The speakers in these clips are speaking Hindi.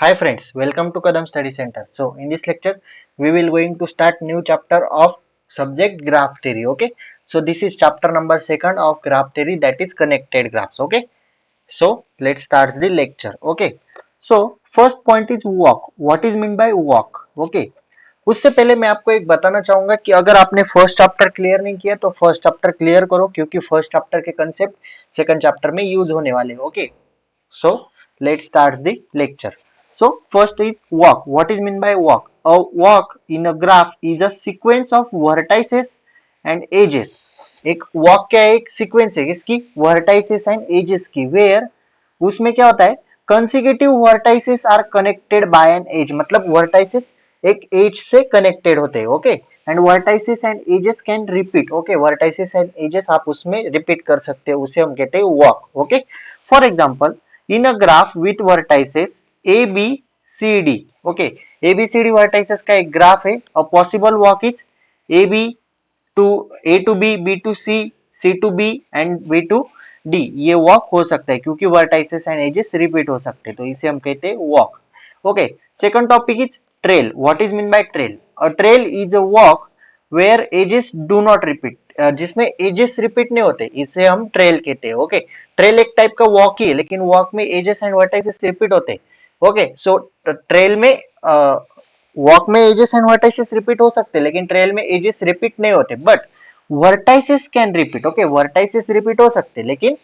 Hi friends, welcome to Kadam Study Center. So in this lecture, we will going to start new chapter of subject graph theory. Okay. So this is chapter number second of graph theory, that is connected graphs. Okay. So let's start the lecture. Okay. So first point is walk. What is mean by walk? Okay. उससे पहले मैं आपको एक बताना चाहूंगा कि अगर आपने फर्स्ट चैप्टर क्लियर नहीं किया तो फर्स्ट चैप्टर क्लियर करो, क्योंकि फर्स्ट चैप्टर के कंसेप्ट सेकंड चैप्टर में यूज होने वाले हैं. Okay. So let's start the lecture. So first is walk. What is meant by walk? A walk in a graph is a sequence of vertices and edges. एक walk क्या है? एक sequence है किसकी? Vertices and edges की. Where उसमें क्या होता है? Consecutive vertices are connected by an edge. मतलब vertices एक edge से connected होते हैं. Okay. And vertices and edges can repeat. Okay. Vertices and edges आप उसमें रिपीट कर सकते हो, उसे हम कहते हैं walk. Okay. For example, in a graph with vertices a b c d. okay, a b c d vertices का एक ग्राफ है. a possible walk is a b to a to b, b to c, c to b and b to d. ये वॉक हो सकता है क्योंकि वर्टाइसेस एंड एजेस रिपीट हो सकते हैं, तो इसे हम कहते हैं walk. Okay. Second topic is trail. What is mean by trail? A trail is a walk where edges do not repeat. जिसमें एजेस रिपीट नहीं होते, इसे हम ट्रेल कहते हैं. ओके. ट्रेल एक टाइप का वॉक ही है, लेकिन वॉक में एजेस एंड वर्टाइसेस रिपीट होते हैं. ओके. सो ट्रेल में वॉक में एजेस एंड वर्टाइसेस रिपीट हो सकते हैं, लेकिन ट्रेल में एजेस रिपीट नहीं होते. But vertices can repeat. Okay. Vertices repeat हो सकते हैं, लेकिन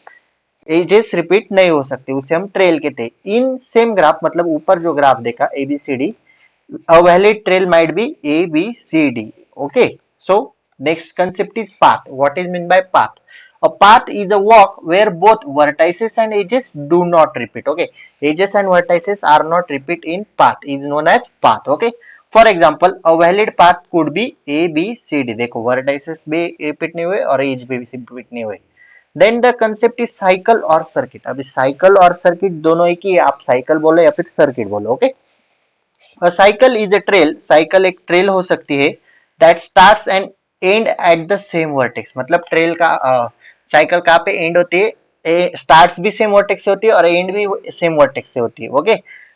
एजेस रिपीट नहीं हो सकते, उसे हम ट्रेल कहते हैं. इन सेम ग्राफ, मतलब ऊपर जो ग्राफ देखा ABCD, a valid trail might be A, B, C, D. Okay. So next concept is path. What is meant by path? A path is a walk where both vertices and edges do not repeat. Okay. Edges and vertices are not repeat in path is known as path. Okay. For example, a valid path could be A, B, C, D. देखो vertices भी repeat नहीं हुए और edge भी repeat नहीं हुए. Then the concept is cycle और सर्किट. अभी साइकिल और सर्किट दोनों एक ही है, आप साइकिल बोलो या फिर सर्किट बोलो. Okay. Cycle is a trail. Cycle एक ट्रेल हो सकती है that starts and and at the same vertex. मतलब ट्रेल का साइकिल कहाँ पे एंड होती है? स्टार्ट्स भी सेम वर्टेक्स से होती है और एंड भी सेम वर्टेक्स से होती है. Okay.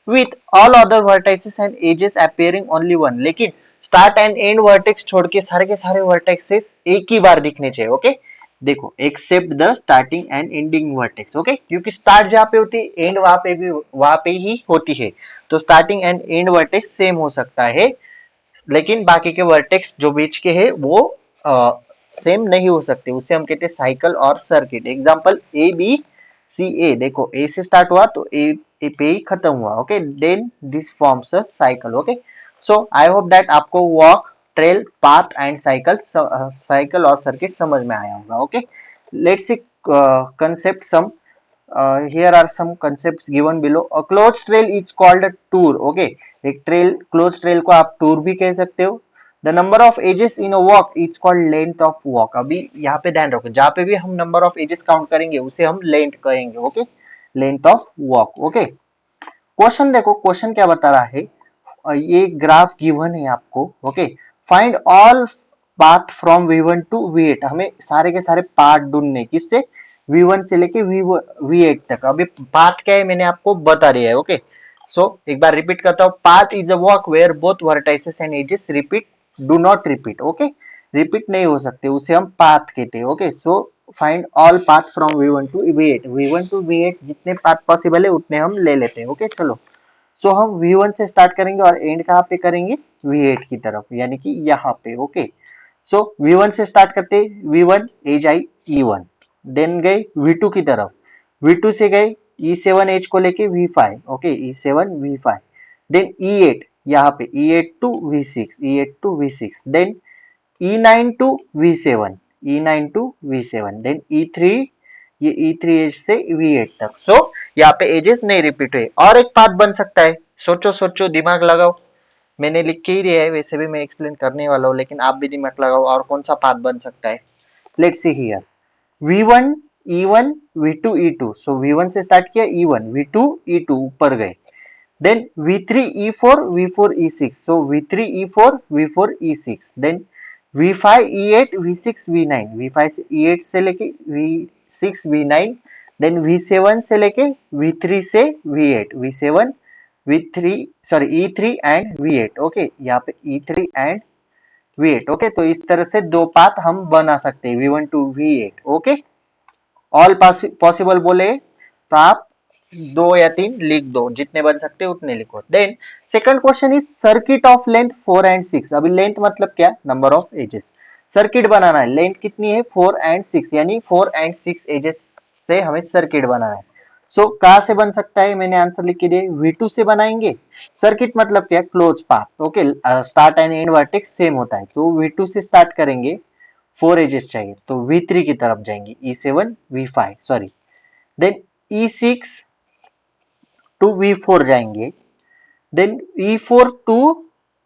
With all other vertices and edges appearing only one. लेकिन स्टार्ट एंड एंड वर्टेक्स छोड़ के सारे वर्टेक्सेस एक ही बार दिखने चाहिए. ओके. देखो, except the starting and ending vertex. Okay. क्योंकि स्टार्ट जहाँ पे होती है, एंड वहां पे ही होती है, तो starting and end vertex same हो सकता है, लेकिन बाकी के वर्टेक्स जो बीच के है वो सेम नहीं हो सकते. उसे हम कहते हैं साइकिल और circuit. Example A B C A. देखो, ए से स्टार्ट हुआ तो ए पे ही खत्म हुआ. Okay. Then this forms a cycle. Okay. So I hope that आपको walk, trail, path and cycle और सर्किट समझ में आया होगा. Okay. Let's see concept some. Here are some concepts given below. A closed trail is called a tour. Okay. एक ट्रेल, क्लोज ट्रेल को आप टूर भी कह सकते हो. The number of edges in a walk is called length of walk. अभी यहाँ पे ध्यान रखो, जहाँ पे भी हम नंबर ऑफ एजेस काउंट करेंगे उसे हम लेंथ कहेंगे. Okay. Length of walk. Okay. Question देखो, क्वेश्चन क्या बता रहा है. ये ग्राफ गिवन है आपको. Okay. Find all path from V1 to V8. हमें सारे के सारे पाथ ढूंढने, किससे? V1 से लेके V8 तक. अभी पाथ क्या है मैंने आपको बता दिया है. ओके. सो एक बार रिपीट करता हूँ. Path is a walk where both vertices and edges repeat do not repeat. Okay. Repeat नहीं हो सकते, उसे हम पाथ कहते हैं. Okay. So find all path from V1 to V8. V1 to V8 जितने पाथ पॉसिबल है उतने हम ले लेते हैं. ओके. चलो. सो हम V1 से स्टार्ट करेंगे और एंड कहाँ पे करेंगे? V8 की तरफ, यानी कि यहाँ पे. ओके. सो V1 से स्टार्ट करते हैं. V1 as I E1, then गए V2 की तरफ. V2 से गए E7 एज को लेके V5. Okay. E7 V5, then E8, यहाँ पे E8 to V6, E8 to V6, then E9 to V7, E9 to V7, then E3, ये E3 एज से V8 तक. सो यहाँ पे एजेस नहीं रिपीट हुए. और एक पाथ बन सकता है. सोचो सोचो, दिमाग लगाओ. मैंने लिख के ही दिया है, वैसे भी मैं एक्सप्लेन करने वाला हूँ, लेकिन आप भी दिमाग लगाओ. और कौन सा पाथ बन सकता है? Let's see here. V1 E1 V2 E2. So V1 से स्टार्ट किया, E1 V2 E2 ऊपर गए, then V3 E4 V4 E6. सो V3 E4 V4 E6, then V5 E8 V6 V9. V5 से E8 से लेके V6 V9, देन V7 से लेके V3 से V8, V7 V3 sorry E3 and V8 okay, यहाँ पे E3 एंड V8 ओके। तो इस तरह से दो पाथ हम बना सकते हैं V1 to V8 okay. All possible बोले तो आप दो या तीन लिख दो, जितने बन सकते उतने लिखो। Then second question is circuit of length 4 and 6। अभी लेंथ मतलब क्या, नंबर ऑफ एजेस। सर्किट बनाना है, लेंथ कितनी है 4 एंड 6, यानी 4 एंड 6 एजेस से हमें सर्किट बनाना है। सो कहां से बन सकता है, मैंने आंसर लिख के दिया V2 से बनाएंगे। सर्किट मतलब क्या, close path okay. Start and end vertex same होता है, तो V2 से स्टार्ट करेंगे, 4 एजेस चाहिए तो V3 की तरफ जाएंगे, E7 V5 sorry, then E6 to V4 जाएंगे, देन E4 टू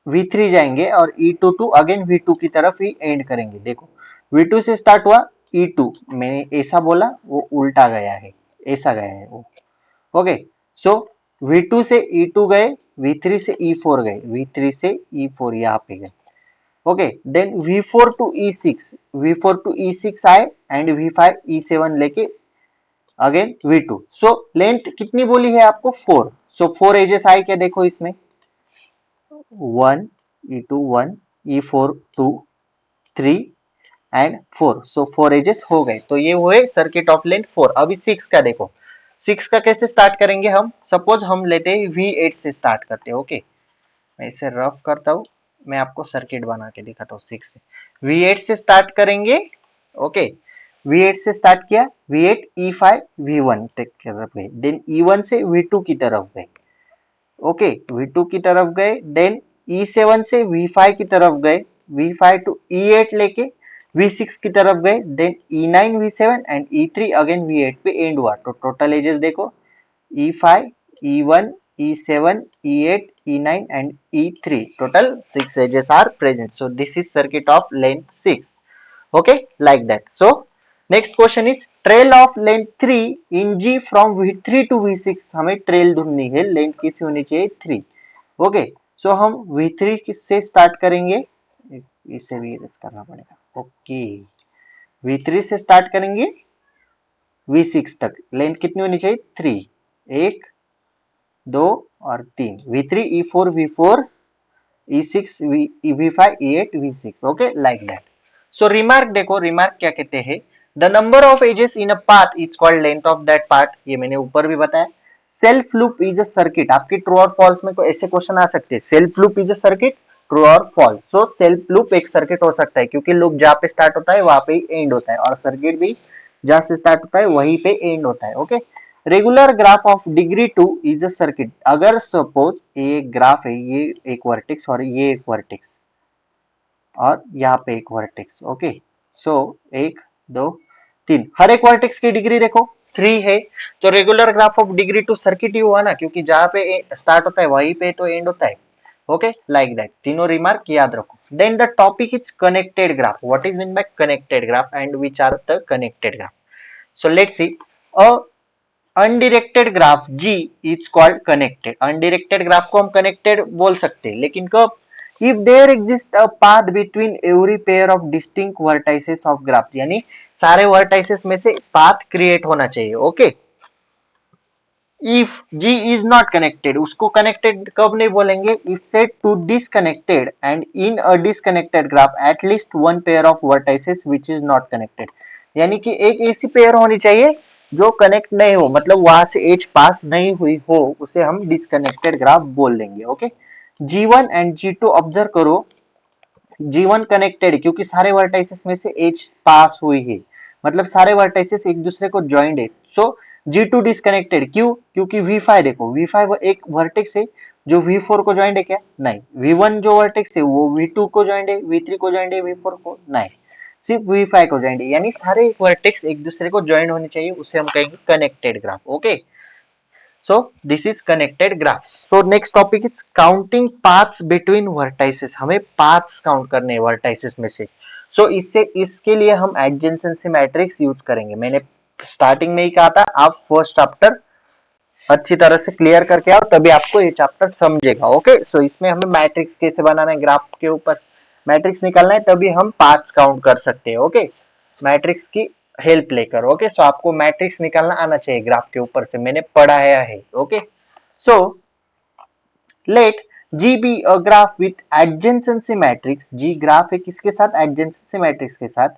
V3 जाएंगे और E2 टू अगेन V2 की तरफ ही एंड करेंगे। देखो V2 से स्टार्ट हुआ, E2 मैंने ऐसा बोला वो उल्टा गया है, ऐसा गया है वो ओके। सो V2 से E2 गए, V3 से E4 गए, V3 से E4 यहाँ पे गए okay. Then V4 to E6, V4 to E6 आए एंड V5 E7 लेके अगेन V2। सो लेंथ कितनी बोली है आपको 4, सो 4 एजेस आए क्या, देखो इसमें 1 E2 1 E4 2 3 and 4, so 4 edges हो गए। तो ये हुए सर्किट ऑफ लेंथ 4। अभी 6 का देखो, 6 का कैसे स्टार्ट करेंगे हम, सपोज हम लेते हैं V8 से स्टार्ट करते हैं ओके। मैं इसे रफ करता हूँ, मैं आपको सर्किट बना के दिखाता हूँ 6 से। V8 से स्टार्ट करेंगे ओके, V8 से स्टार्ट किया, V8 E5 V1 तक तरफ गए, देन E1 से V2 की तरफ गए ओके, V2 की तरफ गए, देन E7 से V5 की तरफ गए, V5 टू E8 लेके V6 की तरफ गए, then E9 V7 and E3 again V8 पे एंड हुआ। तो टोटल एजेस देखो E5 E1 E7 E8 E9 and E3, total 6 edges are present. So this is circuit of length 6 okay, like that. So next question is trail of length 3 in G from V3 to V6। हमें ट्रेल ढूंढनी है, लेंथ किसी होनी चाहिए 3 ओके। सो हम V3 से स्टार्ट करेंगे, इसे भी इरेज करना पड़ेगा ओके। V3 से स्टार्ट करेंगे V6 तक, लेंथ कितनी होनी चाहिए 3, 1 2 और 3, V3 E4 V4 E6 V5 E8 V6 okay, like that. So remark देखो, रिमार्क क्या कहते हैं, the number of edges in a path is called length of that path, ये मैंने ऊपर भी बताया। Self loop is a circuit, आपकी ट्रू और फॉल्स में कोई ऐसे क्वेश्चन आ सकते हैं, self loop is a circuit, true और फॉल्स। सो सेल्फ लूप एक सर्किट हो सकता है, क्योंकि लूप जहां पे स्टार्ट होता है वहां पे ही एंड होता है, और सर्किट भी जहां से स्टार्ट होता है वहीं पे एंड होता है okay. Regular graph of degree 2 is a circuit, अगर सपोज ये ग्राफ है, ये एक वर्टेक्स और ये एक वर्टेक्स और यहाँ पे एक वर्टेक्स ओके। सो 1 2 3, हर एक वर्टेक्स की डिग्री देखो 3 है, तो regular graph of degree 2 circuit ही हुआ ना, क्योंकि जहां पे स्टार्ट होता है वहीं पे तो एंड होता है ओके, लाइक दैट। तीनों रिमार्क याद रखो। Then the topic is connected graph, what is mean by connected graph and which are the connected graph. So let's see, a undirected graph G is called connected. Undirected graph को हम कनेक्टेड बोल सकते हैं, लेकिन कब, if there exist a path between every pair of distinct vertices of graph, यानी सारे वर्टाइसेस में से पाथ क्रिएट होना चाहिए okay. If G is not connected, उसको कनेक्टेड कब नहीं बोलेंगे, is said to disconnected and in a disconnected graph at least one pair of vertices which is not connected, यानी कि एक ऐसी पेयर होनी चाहिए जो कनेक्ट नहीं हो, मतलब वहां से एज पास नहीं हुई हो, उसे हम डिसकनेक्टेड ग्राफ बोल देंगे okay. G1 and G2 observe करो, G1 कनेक्टेड है क्योंकि सारे वर्टाइसेस में से एज पास हुई है, मतलब सारे वर्टाइसेस एक दूसरे को ज्वाइंट है। सो G2 डिसकनेक्टेड, क्यों, क्योंकि V5 देखो, V5 एक वर्टेक्स है जो V4 को ज्वाइंट है क्या, नहीं। V1 जो वर्टेक्स है वो V2 को ज्वाइंट है, V3 को ज्वाइंट है, V4 को नहीं, सिर्फ V5 को ज्वाइंट है, यानी सारे वर्टेक्स एक दूसरे को ज्वाइंट होने चाहिए, उसे हम कहेंगे connected graph okay. So this is connected graphs. So next topic is counting paths between vertices. हमें paths count करने हैं vertices में से। So इसके लिए हम adjacency matrix यूज करेंगे। मैंने स्टार्टिंग में ही कहा था, आप फर्स्ट चैप्टर अच्छी तरह से क्लियर करके आओ, तभी आपको ये चैप्टर समझेगा ओके। सो इसमें हमें मैट्रिक्स कैसे बनाना है, ग्राफ के ऊपर मैट्रिक्स निकालना है, तभी हम पाथ्स काउंट कर सकते हैं ओके, मैट्रिक्स की हेल्प लेकर ओके। सो आपको मैट्रिक्स निकालना आना चाहिए ग्राफ के ऊपर से, मैंने पढ़ाया है okay. So let G be a graph with adjacency matrix, G graph है किसके साथ, एडजेंसेंसी मैट्रिक्स के साथ,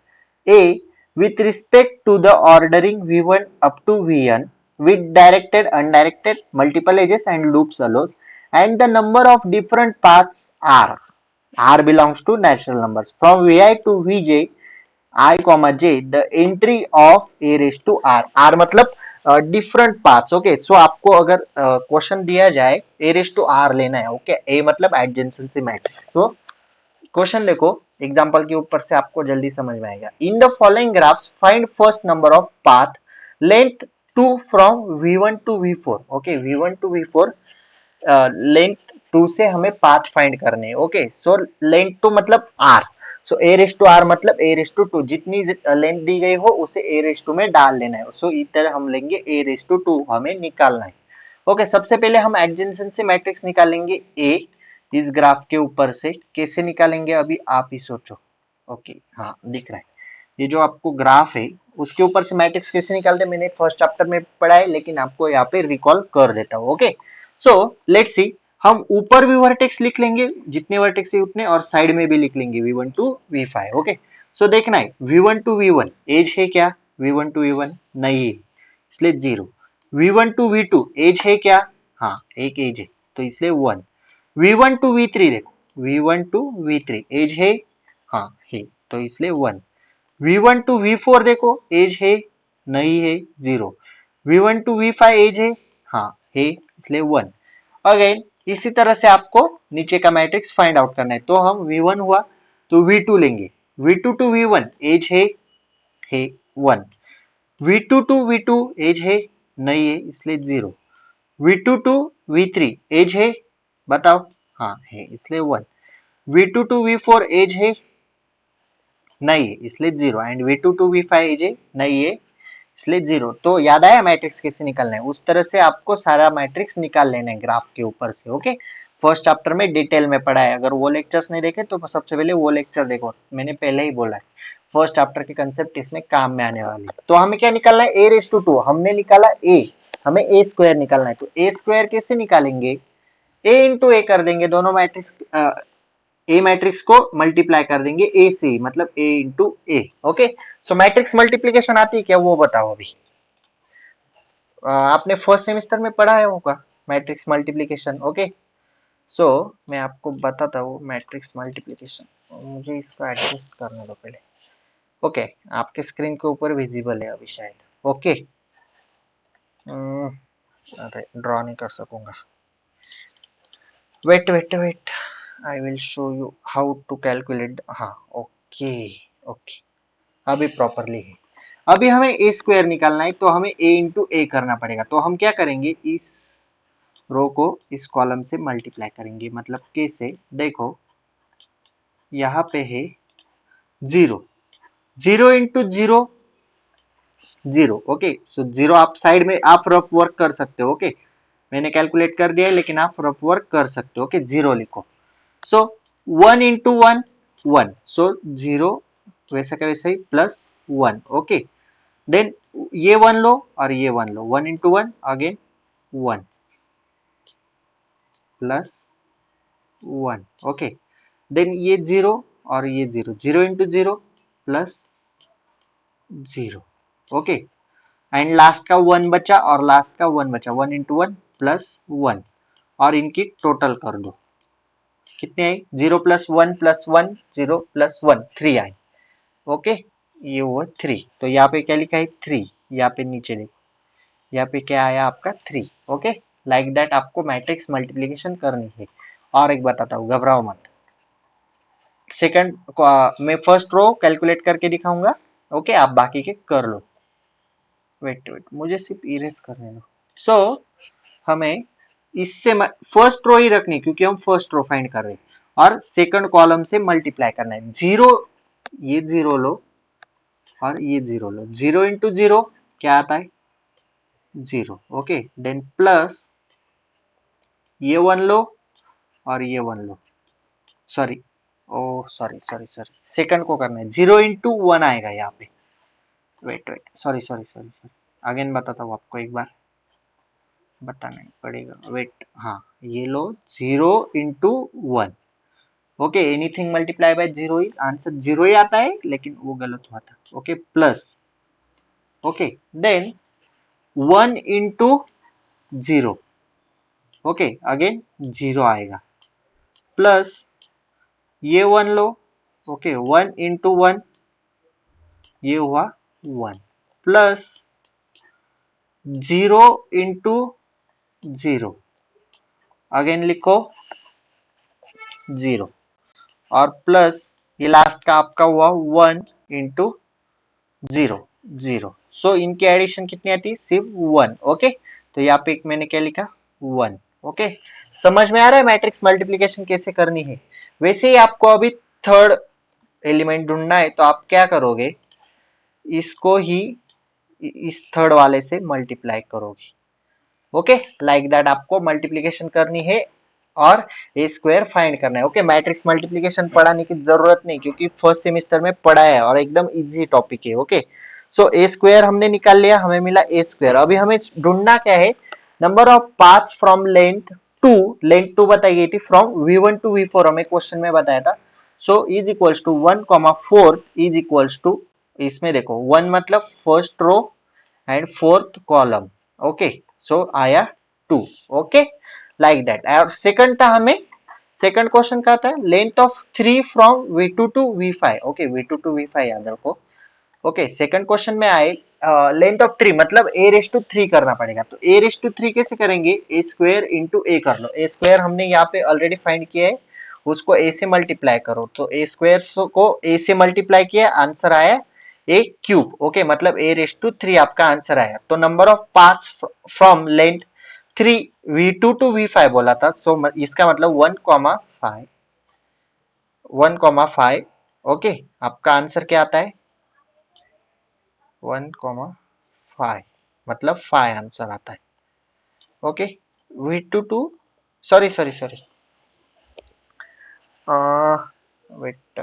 A with respect to the ordering v1 up to vn with directed undirected multiple edges and loops allows, and the number of different paths are, r belongs to natural numbers, from vi to vj I comma j the entry of a raised to r, r मतलब डिफरेंट पाथ्स। ओके, सो आपको अगर क्वेश्चन दिया जाए ए रेस टू आर लेना है, ओके, ए मतलब एडजेंसेंसी मैट्रिक्स, तो क्वेश्चन देखो एग्जांपल के ऊपर से आपको जल्दी समझ में आएगा। In the following graphs find first number of path length 2 from v1 to v4। Okay, v1 to v4 length 2 से हमें पाथ फाइंड करने हैं। ओके, सो लेंथ 2 मतलब r, so A raise to R मतलब ए रेस टू 2, जितनी लेंथ दी गई हो उसे ए रेस टू में डाल देना है। सो इधर हम लेंगे ए रेस टू 2 हमें निकालना है। ओके, सबसे पहले हम एडजेंसेंसी मैट्रिक्स निकालेंगे ए इस ग्राफ के ऊपर से। कैसे निकालेंगे अभी आप ही सोचो। ओके, हाँ दिख रहा है, ये जो आपको ग्राफ है उसके ऊपर से मैट्रिक्स कैसे निकालते हैं मैंने फर्स्ट चैप्टर में पढ़ा है, लेकिन आपको यहाँ पे रिकॉल कर देता हूँ। ओके, सो लेट्स सी, हम ऊपर भी वर्टेक्स लिख लेंगे, जितने वर्टेक्स है उतने, और साइड में भी लिख लेंगे v1 टू v5। ओके, सो देखना है v1 टू v1 एज है क्या, v1 टू v1 नहीं है इसलिए 0, v1 टू v2 एज है क्या, हाँ एक एज है तो इसलिए 1, v1 टू v3 देखो, v1 टू v3 एज है, हाँ है तो इसलिए 1, v1 टू v4 देखो एज है नहीं है 0, v1 टू v5 एज है, हाँ है इसलिए 1। अगेन इसी तरह से आपको नीचे का मैट्रिक्स फाइंड आउट करना है, तो हम v1 हुआ तो v2 लेंगे, v2 टू v1 एज है 1, v2 टू v2 एज है नहीं है इसलिए 0, v2 टू v3 एज है बताओ, हाँ है इसलिए 1, v2 टू v4 एज है नहीं है इसलिए 0, and v2 to v5 as है नहीं है इसलिए 0। तो याद आया मैट्रिक्स कैसे निकालना है, उस तरह से आपको सारा मैट्रिक्स निकाल लेना है ग्राफ के ऊपर से। ओके, फर्स्ट चैप्टर में डिटेल में पढ़ा है, अगर वो लेक्चर्स नहीं देखे तो सबसे पहले वो लेक्चर देखो, मैंने पहले ही बोला है फर्स्ट चैप्टर के कंसेप्ट इसमें काम में आने वाले। तो हमें क्या निकालना है, ए रेस टू 2 हमने निकाला ए, हमें ए स्क्वायर निकालना है, तो ए स्क्वायर कैसे निकालेंगे, ए इंटू ए कर देंगे, दोनों मैट्रिक्स ए मैट्रिक्स को मल्टीप्लाई कर देंगे ए से, मतलब ए इंटू ए। ओके, सो मैट्रिक्स मल्टीप्लीकेशन आती है क्या वो बताओ अभी। आपने फर्स्ट सेमेस्टर में पढ़ा है होगा मैट्रिक्स मल्टीप्लीकेशन। ओके, सो मैं आपको बताता हूँ मैट्रिक्स मल्टीप्लीकेशन, मुझे इसको एडजस्ट करने दो पहले। ओके, आपके स्क्रीन के ऊपर विजिबल है अभी शायद। ओके, अरे ड्रॉ नहीं कर सकूंगा, wait wait wait, I will show you how to calculate. हाँ ओके, ओके अभी प्रॉपरली है। अभी हमें ए स्क्वायर निकालना है, तो हमें ए इंटू ए करना पड़ेगा, तो हम क्या करेंगे, इस रो को इस कॉलम से मल्टीप्लाई करेंगे, मतलब कैसे देखो, यहाँ पे है 0, 0 इंटू 0 0। ओके, सो 0 आप साइड में आप रफ वर्क कर सकते हो। ओके, मैंने कैलकुलेट कर दिया है लेकिन आप रफ वर्क कर सकते हो। ओके, 0 लिखो, सो 1 इंटू 1 1, सो 0 वैसा का वैसा ही प्लस 1। ओके, देन ये 1 लो और ये 1 लो, 1 into 1 again 1 plus 1। Okay, then ये 0 और ये 0, 0 into 0 plus 0। Okay, and last का 1 बचा और लास्ट का 1 बचा, 1 इंटू 1 प्लस 1, और इनकी टोटल कर दो, कितने आई, 0 प्लस 1 प्लस 1 0 प्लस 1 3 आई। ओके, ये हुआ 3, तो यहाँ पे क्या लिखा है 3, यहाँ पे नीचे देखो, यहाँ पे क्या आया आपका 3। ओके, लाइक दैट आपको मैट्रिक्स मल्टीप्लीकेशन करनी है। और एक बताता हूँ, घबराओ मत, सेकंड मैं फर्स्ट रो कैलकुलेट करके दिखाऊंगा। ओके, आप बाकी के कर लो, वेट वेट मुझे सिर्फ इरेज करने दो। सो हमें इससे फर्स्ट रो ही रखनी, क्योंकि हम फर्स्ट रो फाइंड कर रहे हैं, और सेकंड कॉलम से मल्टीप्लाई करना है। 0, ये 0 लो और ये 0 लो, 0 इंटू 0 क्या आता है 0। ओके, देन प्लस ये 1 लो और ये 1 लो, sorry oh sorry sorry sorry, second को करना है, 0 इंटू 1 आएगा यहाँ पे, wait wait sorry sorry sorry sorry, again बताता हूँ आपको एक बार। बताना ही पड़ेगा, वेट, हाँ ये लो 0 × 1, okay, anything multiply by zero ही आंसर जीरो ही आता है, लेकिन वो गलत हुआ था, okay, plus, okay, then 1 × 0, okay, again zero आएगा, प्लस ये 1 लो, ओके, 1 × 1, ये हुआ 1, प्लस 0 × 0, अगेन लिखो 0, और प्लस ये लास्ट का आपका हुआ 1 × 0, 0, सो इनकी एडिशन कितनी आती है, सिर्फ 1, ओके, तो यहाँ पे एक मैंने क्या लिखा 1, ओके, समझ में आ रहा है मैट्रिक्स मल्टीप्लिकेशन कैसे करनी है। वैसे ही आपको अभी थर्ड एलिमेंट ढूंढना है, तो आप क्या करोगे, इसको ही इस थर्ड वाले से मल्टीप्लाई करोगे, ओके, लाइक दैट आपको मल्टीप्लिकेशन करनी है और ए स्क्वायर फाइंड करना है, ओके, मैट्रिक्स मल्टीप्लिकेशन पढ़ाने की जरूरत नहीं, क्योंकि फर्स्ट सेमेस्टर में पढ़ा है और एकदम इजी टॉपिक है, ओके, सो ए स्क्वायर हमने निकाल लिया, हमें मिला ए स्क्वायर, अभी हमें ढूंढना क्या है, number of paths from length two बताई गई थी, फ्रॉम V1 to V4 हमें क्वेश्चन में बताया था, so is equals to 1, 4 is equals to, इसमें देखो 1 मतलब first row and fourth column, okay, so आया 2, ओके, लाइक दैट, और सेकंड था हमें, सेकंड क्वेश्चन का था length of 3 from V2 to V5, okay, V2 to V5 याद रखो, ओके, सेकंड क्वेश्चन में आए लेंथ ऑफ 3 मतलब A�3 करना पड़ेगा, तो A�3 कैसे करेंगे, ए स्क्वायर इंटू ए कर लो, ए स्क्वायर हमने यहाँ पे ऑलरेडी फाइंड किया है, उसको ए से मल्टीप्लाई करो, तो ए स्क्वायर को ए से मल्टीप्लाई किया, आंसर आया ए क्यूब, ओके, मतलब A�3 आपका आंसर आया, तो number of paths from length 3 V2 to V5 बोला था, सो इसका मतलब 1, 5, 1, 5, ओके, आपका आंसर क्या आता है 1, 5, मतलब 5 आंसर आता है, okay, V2 to, sorry, wait,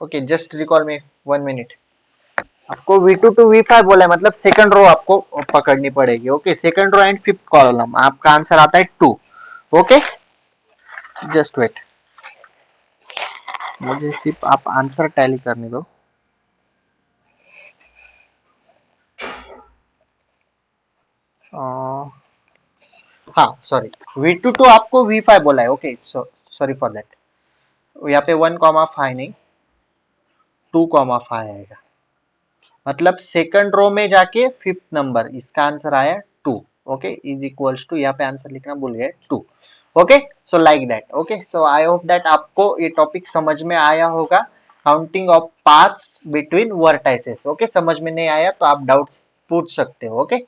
okay, just recall me 1 minute, आपको V2 to V5 बोला है, मतलब सेकंड रो आपको पकड़नी पड़ेगी, okay, second row and fifth column, आपका आंसर आता है 2, ओके, जस्ट वेट, मुझे सिर्फ आप आंसर टैली करने दो, हाँ सॉरी, V2 to आपको V5 बोला है, ओके, सॉरी फॉर दैट, यहाँ पे 1, 5 नहीं 2, 5 आएगा, मतलब सेकंड रो में जाके फिफ्थ नंबर, इसका आंसर आया 2, ओके, इज इक्वल्स टू, यहाँ पे आंसर लिखना भूल गए 2, okay, so like that, okay, so I hope that आपको ये टॉपिक समझ में आया होगा, counting of paths between vertices, okay, समझ में नहीं आया तो आप डाउट्स पूछ सकते हो, okay,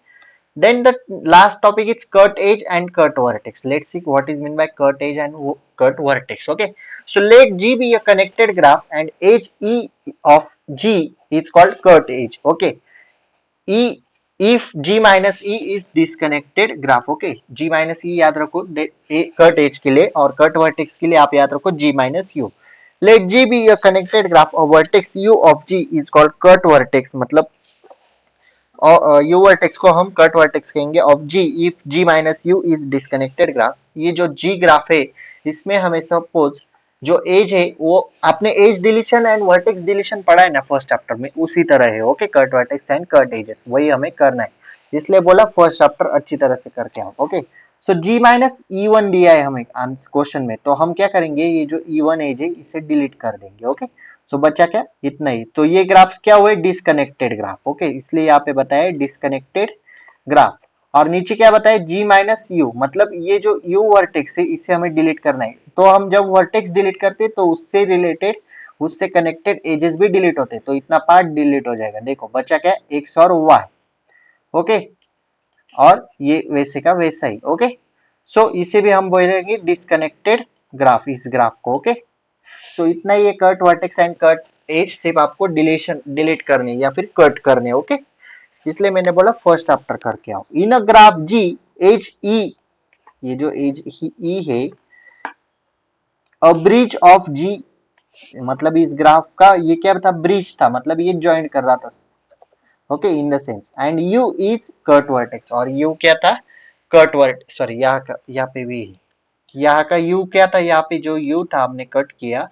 then the last topic is cut edge and cut vertex. Let's see what is meant by cut edge and cut vertex. Okay, so let G be a connected graph and edge E of G is called cut edge. Okay, E, if G minus E is disconnected graph. Okay, G minus E याद रखो cut edge के लिए, और cut vertex के लिए आप याद रखो G minus U. Let G be a connected graph of vertex U of G is called cut vertex. मतलब और यू वर्टेक्स को हम कट वर्टेक्स कहेंगे of G if G minus U is disconnected graph. ये जो जी ग्राफ है इसमें हमें सपोज जो एज है वो आपने edge deletion and vertex deletion पढ़ा है ना फर्स्ट चैप्टर में, उसी तरह है, okay, cut vertex and cut edges वही हमें करना है, इसलिए बोला फर्स्ट चैप्टर अच्छी तरह से करके आओ, ओके। सो जी माइनस ई वन दिया है हमें क्वेश्चन में, तो हम क्या करेंगे, ये जो ई वन एज है इसे डिलीट कर देंगे, ओके। सो बचा क्या, इतना ही, तो ये ग्राफ क्या हुए, डिस्कनेक्टेड ग्राफ, ओके, इसलिए यहाँ पे बताया डिस्कनेक्टेड ग्राफ। और नीचे क्या बताया, G माइनस यू, मतलब ये जो U वर्टेक्स है इसे हमें डिलीट करना है, तो हम जब वर्टेक्स डिलीट करते हैं तो उससे रिलेटेड उससे कनेक्टेड एजेस भी डिलीट होते हैं, तो इतना पार्ट डिलीट हो जाएगा, देखो बचा क्या, X और Y, ओके, और ये वैसे का वैसा ही, ओके। सो इसे भी हम बोलेंगे डिस्कनेक्टेड ग्राफ, इस ग्राफ को, ओके। सो इतना ही, cut vertex and cut edge सिर्फ आपको डिलीट करनी या फिर कट करने, ओके, इसलिए मैंने बोला फर्स्ट आफ्टर करके आओ। इन अ ग्राफ जी एज ई, ये जो एज ई है, अ ब्रिज ऑफ जी, मतलब इस ग्राफ का ये क्या था, ब्रिज था, मतलब ये ज्वाइन कर रहा था, okay, in the sense, and you is cut vertex, और यू क्या था, कट वर्ड, सॉरी यहाँ पे भी, यहाँ का यू क्या था, यहाँ पे जो यू था हमने कट किया,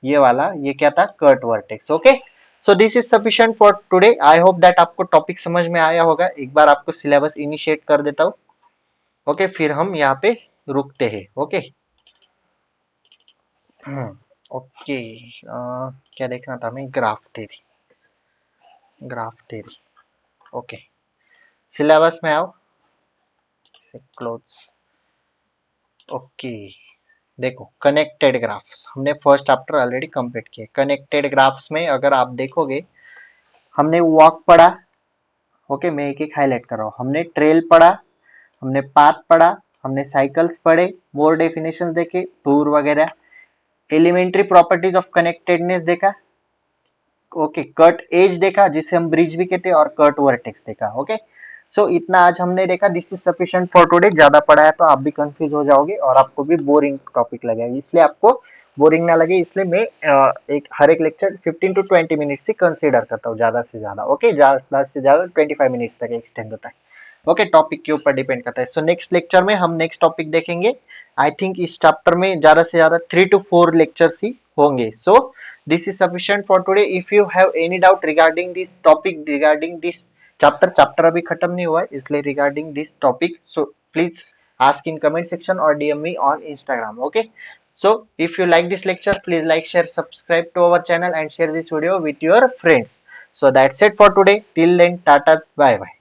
ये वाला ये क्या था, cut vertex. Okay, so this is sufficient for today. I hope that आपको टॉपिक समझ में आया होगा। एक बार आपको सिलेबस इनिशिएट कर देता हूँ। ओके, फिर हम यहाँ पे रुकते हैं। ओके, ओके, क्या देखना था हमें, graph theory, graph theory. Okay, syllabus में आओ, क्लोज। ओके, देखो कनेक्टेड ग्राफ्स हमने फर्स्ट चैप्टर ऑलरेडी कंप्लीट किया। कनेक्टेड ग्राफ्स में अगर आप देखोगे, हमने वॉक पढ़ा। ओके, मैं एक एक हाईलाइट कर रहा हूँ। हमने ट्रेल पढ़ा, हमने पाथ पढ़ा, हमने साइकिल्स पढ़े, मोर डेफिनेशन देखे, टूर वगैरह, एलिमेंट्री प्रॉपर्टीज ऑफ कनेक्टेडनेस देखा। ओके, कट एज देखा जिसे हम ब्रिज भी कहते हैं, और कट वर्टेक्स देखा। ओके, सो इतना आज हमने देखा। This is sufficient for today. ज्यादा पढ़ा है तो आप भी कंफ्यूज हो जाओगे और आपको भी बोरिंग टॉपिक लगेगा, इसलिए आपको बोरिंग ना लगे इसलिए मैं एक हर एक लेक्चर 15 to 20 मिनट से कंसीडर करता हूँ, ज्यादा से ज्यादा। ओके, ज्यादा से ज्यादा 25 मिनट्स तक एक्सटेंड होता है। ओके, टॉपिक के ऊपर डिपेंड करता है। सो नेक्स्ट लेक्चर में हम नेक्स्ट टॉपिक देखेंगे। आई थिंक इस चैप्टर में ज्यादा से ज्यादा 3 to 4 लेक्चर्स ही होंगे। So this is sufficient for today. If you have any doubt regarding this topic, regarding this chapter अभी खत्म नहीं हुआ है, इसलिए regarding this topic, so please ask in comment section or DM me on Instagram. Okay, so if you like this lecture, please like, share, subscribe to our channel and share this video with your friends. So that's it for today. Till then, tata, bye bye.